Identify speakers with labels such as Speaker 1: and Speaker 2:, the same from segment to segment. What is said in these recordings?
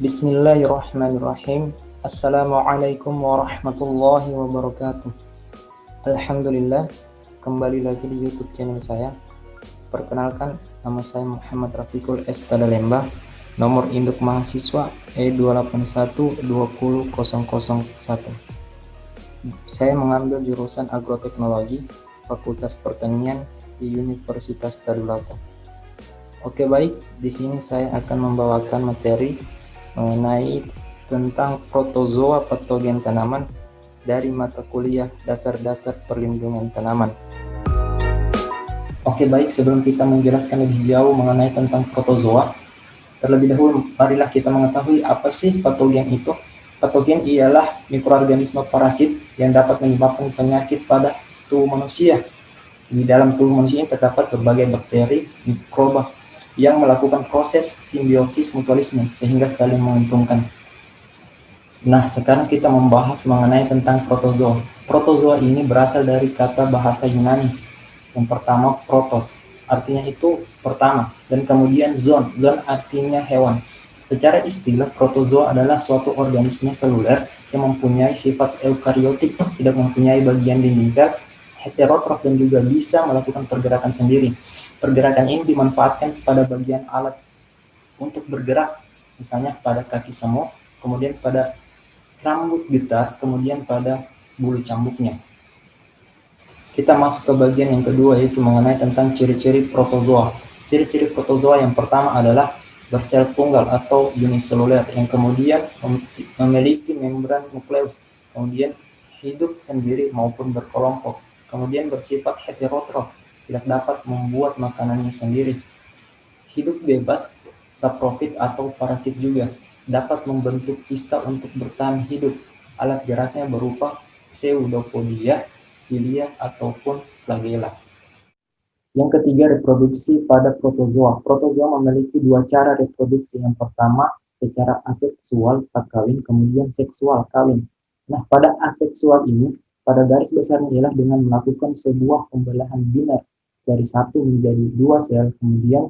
Speaker 1: Bismillahirrahmanirrahim. Assalamualaikum warahmatullahi wabarakatuh. Alhamdulillah, kembali lagi di YouTube channel saya. Perkenalkan, nama saya Muhammad Rafiqul S. Tadalemba. Nomor induk mahasiswa E281200001. Saya mengambil jurusan agroteknologi, Fakultas Pertanian di Universitas Tadulako. Oke, baik, di sini saya akan membawakan materi mengenai tentang protozoa patogen tanaman dari mata kuliah dasar-dasar perlindungan tanaman. Oke, baik, sebelum kita menjelaskan lebih jauh mengenai tentang protozoa, terlebih dahulu marilah kita mengetahui apa sih patogen itu. Patogen ialah mikroorganisme parasit yang dapat menyebabkan penyakit pada tubuh manusia. Di dalam tubuh manusia terdapat berbagai bakteri, mikroba yang melakukan proses simbiosis mutualisme sehingga saling menguntungkan. Nah, sekarang kita membahas mengenai tentang protozoa. Protozoa ini berasal dari kata bahasa Yunani. Yang pertama protos, artinya itu pertama, dan kemudian zoon artinya hewan. Secara istilah, protozoa adalah suatu organisme seluler yang mempunyai sifat eukariotik, tidak mempunyai bagian dinding sel, heterotrof, dan juga bisa melakukan pergerakan sendiri. Pergerakan ini dimanfaatkan pada bagian alat untuk bergerak, misalnya pada kaki semut, kemudian pada rambut getar, kemudian pada bulu cambuknya. Kita masuk ke bagian yang kedua, yaitu mengenai tentang ciri-ciri protozoa. Ciri-ciri protozoa yang pertama adalah bersel tunggal atau uniseluler, yang kemudian memiliki membran nukleus, kemudian hidup sendiri maupun berkelompok, kemudian bersifat heterotrof, tidak dapat membuat makanannya sendiri, hidup bebas, saprofit atau parasit juga, dapat membentuk kista untuk bertahan hidup. Alat geraknya berupa pseudopodia, silia, ataupun flagela. Yang ketiga, reproduksi pada protozoa. Protozoa memiliki dua cara reproduksi. Yang pertama, secara aseksual kawin, kemudian seksual kawin. Nah, pada aseksual ini, pada garis besarnya ialah dengan melakukan sebuah pembelahan biner dari satu menjadi dua sel, kemudian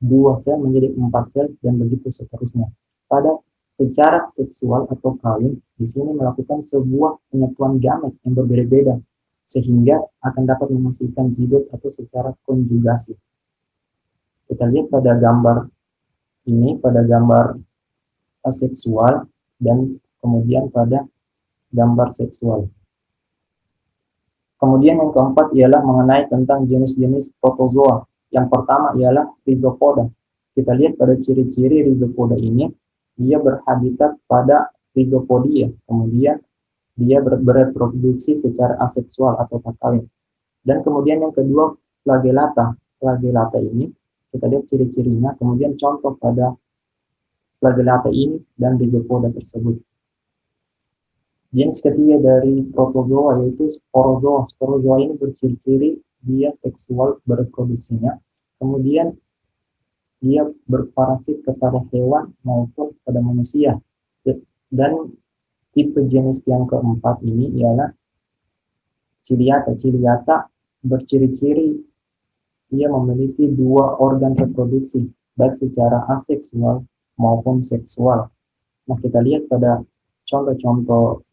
Speaker 1: dua sel menjadi 4 sel, dan begitu seterusnya. Pada secara seksual atau kawin, di sini melakukan sebuah penyatuan gamet yang berbeda-beda, sehingga akan dapat menghasilkan zigot atau secara konjugasi. Kita lihat pada gambar ini, pada gambar aseksual, dan kemudian pada gambar seksual. Kemudian yang keempat ialah mengenai tentang jenis-jenis protozoa. Yang pertama ialah rhizopoda. Kita lihat pada ciri-ciri rhizopoda ini, dia berhabitat pada rhizopodia, kemudian dia bereproduksi secara aseksual atau tak kawin. Dan kemudian yang kedua, flagellata. Flagellata ini, kita lihat ciri-cirinya, kemudian contoh pada flagellata ini dan rhizopoda tersebut. Jenis ketiga dari protozoa yaitu sporozoa. Sporozoa ini berciri-ciri dia seksual bereproduksinya, kemudian dia berparasit kepada hewan maupun pada manusia. Dan tipe jenis yang keempat ini ialah ciliata. Ciliata berciri-ciri dia memiliki dua organ reproduksi, baik secara aseksual maupun seksual. Nah, kita lihat pada contoh-contoh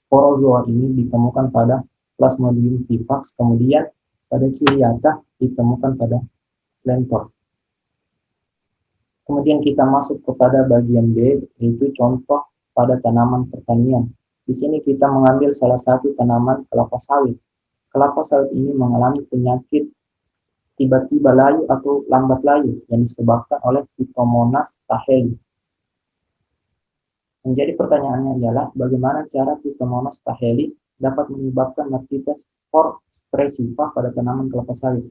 Speaker 1: sporozoa ini ditemukan pada Plasmodium vivax, kemudian pada ciliata ditemukan pada Lentor. Kemudian kita masuk kepada bagian B, yaitu contoh pada tanaman pertanian. Di sini kita mengambil salah satu tanaman kelapa sawit. Kelapa sawit ini mengalami penyakit tiba-tiba layu atau lambat layu yang disebabkan oleh Phytomonas taheli. Menjadi pertanyaannya ialah bagaimana cara Phytomonas taheli dapat menyebabkan marchites spor spresiva pada tanaman kelapa sawit.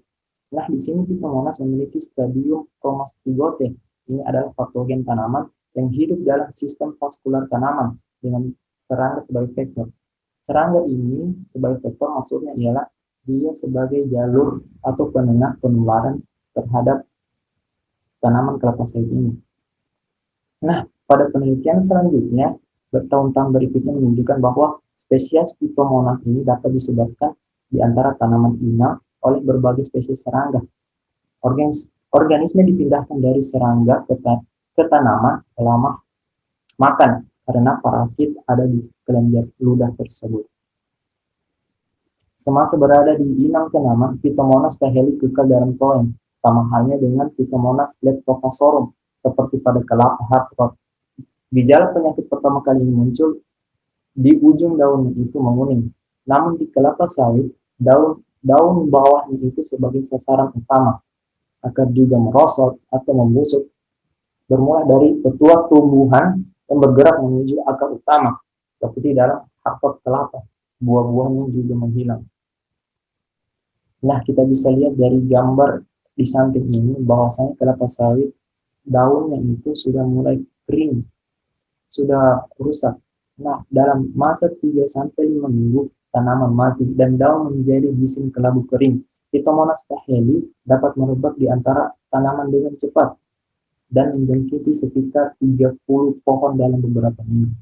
Speaker 1: Nah, di sini Phytomonas memiliki stadium chromastigote. Ini adalah patogen tanaman yang hidup dalam sistem vaskular tanaman dengan serangga sebagai vektor. Serangga ini sebagai vektor maksudnya ialah dia sebagai jalur atau penengah penularan terhadap tanaman kelapa sawit ini. Nah, pada penelitian selanjutnya, bertahun-tahun berikutnya menunjukkan bahwa spesies Phytomonas ini dapat disebabkan di antara tanaman inang oleh berbagai spesies serangga. Organisme dipindahkan dari serangga ke tanaman selama makan karena parasit ada di kelenjar ludah tersebut. Semasa berada di inang tanaman, Phytomonas taheli kekal dalam toeng, sama halnya dengan Phytomonas leptophosarum, seperti pada kelapa hard rot. Gejala penyakit pertama kali ini muncul di ujung daunnya itu menguning, namun di kelapa sawit, daun bawahnya itu sebagai sasaran utama, akar juga merosot atau membusuk, bermula dari petua tumbuhan yang bergerak menuju akar utama, seperti dalam hardtop kelapa, buah-buahnya juga menghilang. Nah, kita bisa lihat dari gambar di samping ini bahwasanya kelapa sawit daunnya itu sudah mulai kering, sudah rusak. Nah, dalam masa 3 sampai 5 minggu tanaman mati dan daun menjadi bising kelabu kering. Phytomonas taheli dapat merebak di antara tanaman dengan cepat dan menjangkiti sekitar 30 pohon dalam beberapa minggu.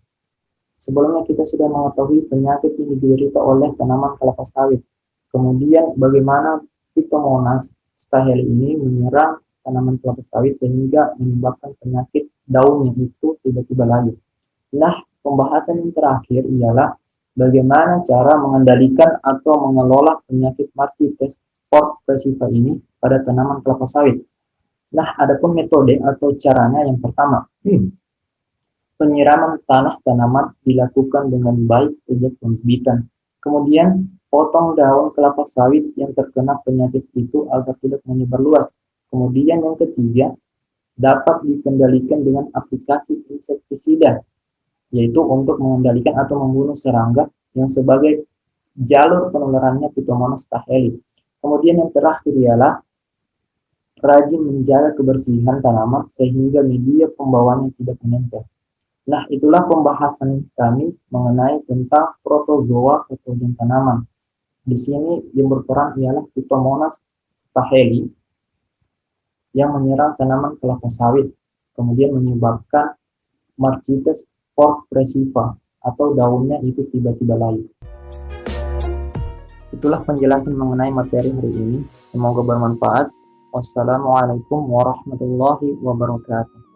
Speaker 1: Sebelumnya kita sudah mengetahui penyakit yang diderita oleh tanaman kelapa sawit. Kemudian bagaimana Phytomonas taheli ini menyerang tanaman kelapa sawit sehingga menyebabkan penyakit daunnya itu tiba-tiba layu. Nah, pembahasan yang terakhir ialah bagaimana cara mengendalikan atau mengelola penyakit Martites sport vesiva ini pada tanaman kelapa sawit. Nah, adapun metode atau caranya yang pertama, penyiraman tanah tanaman dilakukan dengan baik sejak pembibitan. Kemudian, potong daun kelapa sawit yang terkena penyakit itu agar tidak menyebar luas. Kemudian yang ketiga, dapat dikendalikan dengan aplikasi insektisida, yaitu untuk mengendalikan atau membunuh serangga yang sebagai jalur penularannya Phytomonas taheli. Kemudian yang terakhir ialah rajin menjaga kebersihan tanaman sehingga media pembawanya tidak menempel. Nah, itulah pembahasan kami mengenai tentang protozoa patogen tanaman. Di sini yang berperan ialah Phytomonas taheli yang menyerang tanaman kelapa sawit, kemudian menyebabkan Martites sport vesiva atau daunnya itu tiba-tiba layu. Itulah penjelasan mengenai materi hari ini. Semoga bermanfaat. Wassalamualaikum warahmatullahi wabarakatuh.